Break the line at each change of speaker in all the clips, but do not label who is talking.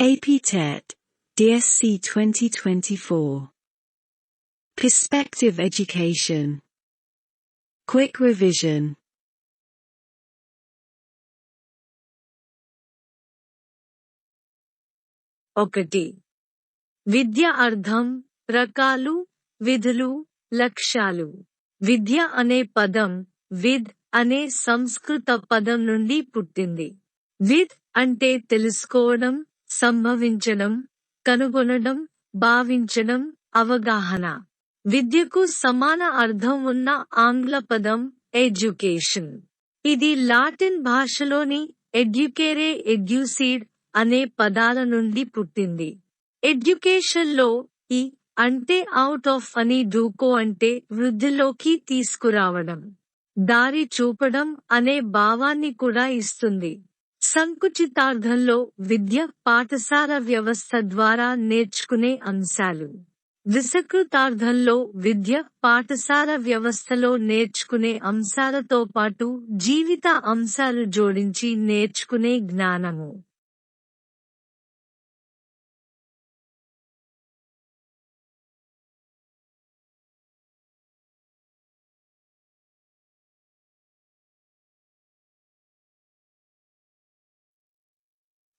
AP TET, DSC 2024. Perspective Education. Quick revision.
ఒకటి. విద్య అర్థం, రకాలు, విధులు, లక్ష్యాలు. విద్య అనే పదం విద్ అనే సంస్కృత పదం నుండి పుట్టింది. విద్ అంటే తెలుసుకోవడం, సంభవించడం, కనుగొనడం, భావించడం, అవగాహన. విద్యకు సమాన అర్థం ఉన్న ఆంగ్ల పదం ఎడ్యుకేషన్. ఇది లాటిన్ భాషలోని ఎడ్యుకేరే ఎడ్యూసీడ్ అనే పదాల నుండి పుట్టింది. ఎడ్యుకేషన్లో ఈ అంటే అవుట్ ఆఫ్ అని డూకో అంటే వృద్ధిలోకి తీసుకురావడం, దారి చూపడం అనే భావాన్ని కూడా ఇస్తుంది. సంకుచితార్థంలో విద్య పాఠశాల వ్యవస్థ ద్వారా నేర్చుకునే అంశాలు. విస్తృతార్థంలో విద్య పాఠశాల వ్యవస్థలో నేర్చుకునే అంశాలతో పాటు జీవిత అంశాలు జోడించి నేర్చుకునే జ్ఞానము.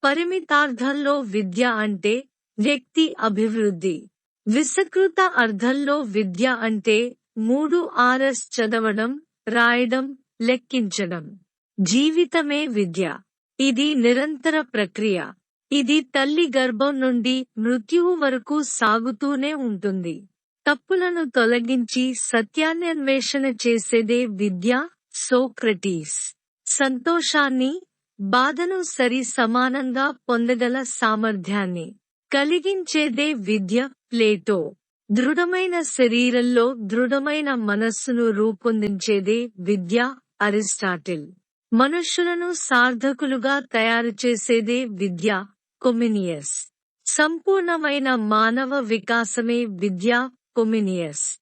పరిమితార్థంలో విద్య అంటే వ్యక్తి అభివృద్ధి. విస్తృత అర్థంలో విద్య అంటే 3 Rs చదవడం, రాయడం, లెక్కించడం. జీవితమే విద్య. ఇది నిరంతర ప్రక్రియ. ఇది తల్లి గర్భం నుండి మృత్యువు వరకు సాగుతూనే ఉంటుంది. తప్పులను తొలగించి సత్యాన్వేషణ చేసేదే విద్య. సోక్రటీస్. సంతోషాన్ని, బాధను సరి సమానంగా పొందగల సామర్థ్యాన్ని కలిగించేదే విద్య. ప్లేటో. దృఢమైన శరీరంలో దృఢమైన మనస్సును రూపొందించేదే విద్య. అరిస్టాటిల్. మనుష్యులను సార్థకులుగా తయారుచేసేదే విద్య. కొమినియస్. సంపూర్ణమైన మానవ వికాసమే విద్య. కొమినియస్.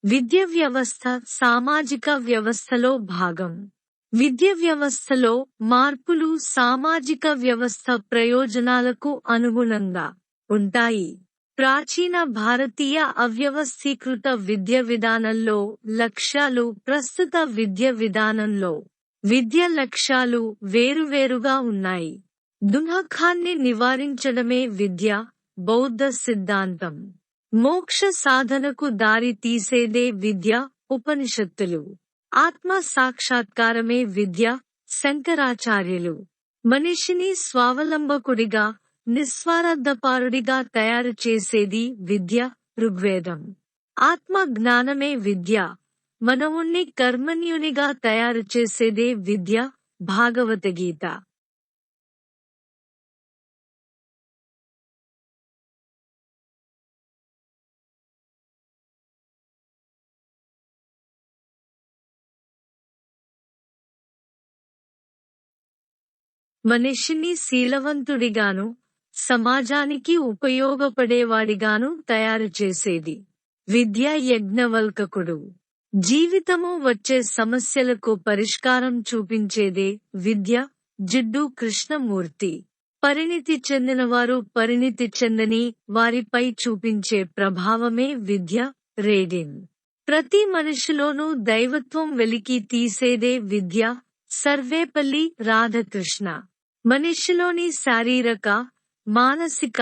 విద్య వ్యవస్థ సామాజిక వ్యవస్థలో భాగం. విద్య వ్యవస్థలో మార్పులు సామాజిక వ్యవస్థ ప్రయోజనాలకు అనుగుణంగా ఉంటాయి. ప్రాచీన భారతీయ అవ్యవస్థీకృత విద్య విధానంలో లక్ష్యాలు ప్రస్తుత విద్య విధానంలో విద్య లక్ష్యాలు వేరువేరుగా ఉన్నాయి. దుఃఖాన్ని నివారించడమే విద్య. బౌద్ధ సిద్ధాంతం. మోక్ష సాధనకు దారి తీసేదే విద్య. ఉపనిషత్తులు. ఆత్మ సాక్షాత్కారమే విద్య. శంకరాచార్యులు. మనిషిని స్వావలంబకుడిగా, నిస్వార్థపరుడిగా తయారు చేసేది విద్య. ఋగ్వేదం. ఆత్మ జ్ఞానమే విద్య. మనవుణ్ణి కర్మణ్యునిగా తయారు చేసేదే విద్య. భాగవతగీత. మనిషిని శీలవంతుడిగాను, సమాజానికి ఉపయోగపడేవాడిగాను తయారు చేసేది విద్య. యజ్ఞవల్కకుడు. జీవితము వచ్చే సమస్యలకు పరిష్కారం చూపించేదే విద్య. జిడ్డు కృష్ణమూర్తి. పరిణితి చెందినవారు పరిణితి చెందని వారిపై చూపించే ప్రభావమే విద్య. రేడిన్. ప్రతి మనిషిలోనూ దైవత్వం వెలికి తీసేదే విద్య. సర్వేపల్లి రాధాకృష్ణ. మనిషిలోని శారీరక, మానసిక,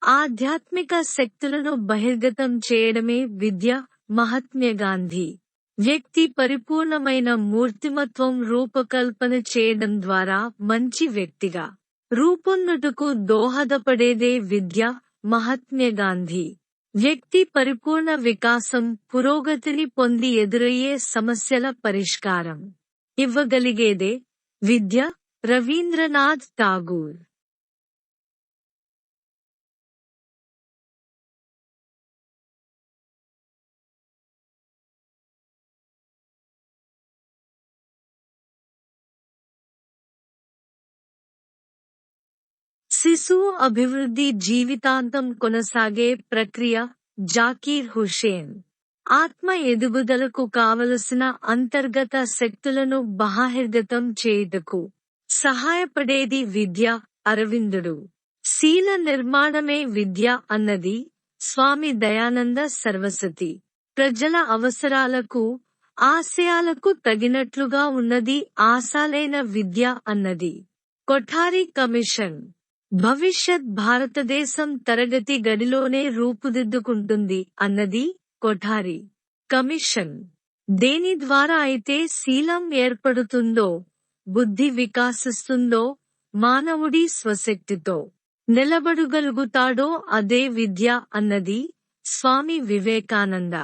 ఆధ్యాత్మిక శక్తులను బహిర్గతం చేయడమే విద్య. మహాత్మాగాంధీ. వ్యక్తి పరిపూర్ణమైన మూర్తిమత్వం రూపకల్పన చేయడం ద్వారా మంచి వ్యక్తిగా రూపొందుటకు దోహదపడేదే విద్య. మహాత్మాగాంధీ. వ్యక్తి పరిపూర్ణ వికాసం, పురోగతిని పొంది ఎదురయ్యే సమస్యల పరిష్కారం ఇవ్వగలిగేదే విద్య. రవీంద్రనాథ్ ఠాగూర్. శిశువు అభివృద్ధి జీవితాంతం కొనసాగే ప్రక్రియ. జాకీర్ హుషేన్. ఆత్మ ఎదుగుదలకు కావలసిన అంతర్గత శక్తులను బహిర్గతం చేయుటకు సహాయపడేది విద్య. అరవిందుడు. శీల నిర్మాణమే విద్య అన్నది స్వామి దయానంద సరస్వతి. ప్రజల అవసరాలకు, ఆశయాలకు తగినట్లుగా ఉన్నది ఆశాలైన విద్య అన్నది కొఠారి కమిషన్. భవిష్యత్ భారతదేశం తరగతి గదిలోనే రూపుదిద్దుకుంటుంది అన్నది కొఠారి కమిషన్. దేని ద్వారా అయితే శీలం ఏర్పడుతుందో, బుద్ధి వికాసిస్తుందో, మానవుడి స్వశక్తితో నిలబడగలుగుతాడో అదే విద్య అన్నది స్వామి వివేకానంద.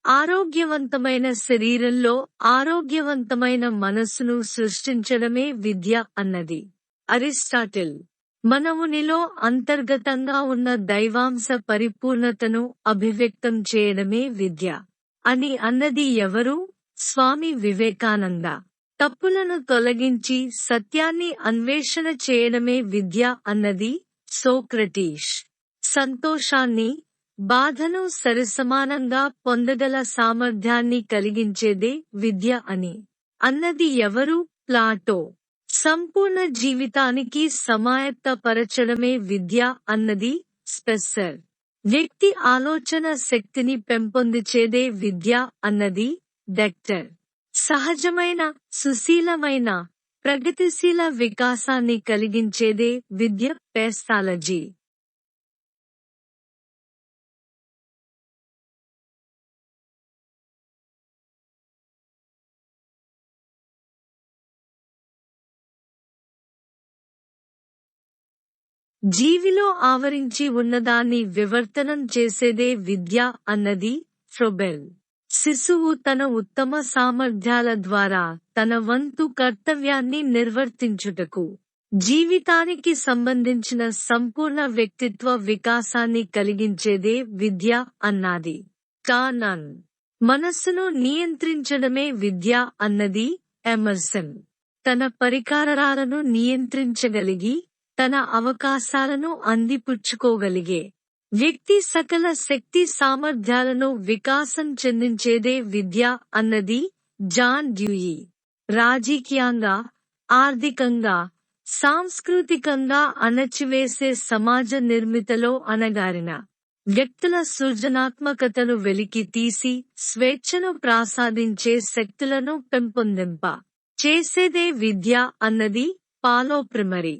ఆరోగ్యవంతమైన శరీరంలో ఆరోగ్యవంతమైన మనస్సును సృష్టించడమే విద్య అన్నది అరిస్టాటిల్. మనవునిలో అంతర్గతంగా ఉన్న దైవాంశ పరిపూర్ణతను అభివ్యక్తం చేయడమే విద్య అని అన్నది ఎవరు? స్వామి వివేకానంద. తప్పులను తొలగించి సత్యాన్ని అన్వేషణ చేయడమే విద్య అన్నది సోక్రటీస్. సంతోషాన్ని, బాధను సరిసమానంగా పొందగల సామర్థ్యాన్ని కలిగించేదే విద్య అని అన్నది ఎవరు? ప్లాటో. సంపూర్ణ జీవితానికి సమాయత్తపరచడమే విద్య అన్నది స్పెన్సర్. వ్యక్తి ఆలోచన శక్తిని పెంపొందించేదే విద్య అన్నది డెక్టర్. సహజమైన, సుశీలమైన, ప్రగతిశీల వికాసాన్ని కలిగించేదే విద్య. పేస్తాలజీ. జీవిలో ఆవరించి ఉన్నదాన్ని వివర్తనం చేసేదే విద్య అన్నది ఫ్రోబెల్. శిశువు తన ఉత్తమ సామర్థ్యాల ద్వారా తన వంతు కర్తవ్యాన్ని నిర్వర్తించుటకు, జీవితానికి సంబంధించిన సంపూర్ణ వ్యక్తిత్వ వికాసాన్ని కలిగించేదే విద్య అన్నది కానన్. మనస్సును నియంత్రించడమే విద్య అన్నది ఎమర్సన్. తన పరికరాలను నియంత్రించగలిగి, తన అవకాశాలను అందిపుచ్చుకోగలిగే వ్యక్తి సకల శక్తి సామర్థ్యాలను వికాసం చెందించేదే విద్య అన్నది జాన్ డ్యూయి. రాజకీయంగా, ఆర్థికంగా, సాంస్కృతికంగా అణచివేసే సమాజ నిర్మితలో అణగారిన వ్యక్తుల సృజనాత్మకతను వెలికి తీసి స్వేచ్ఛను ప్రసాదించే శక్తులను పెంపొందింప చేసేదే విద్య అన్నది పాలో ప్రిమరీ.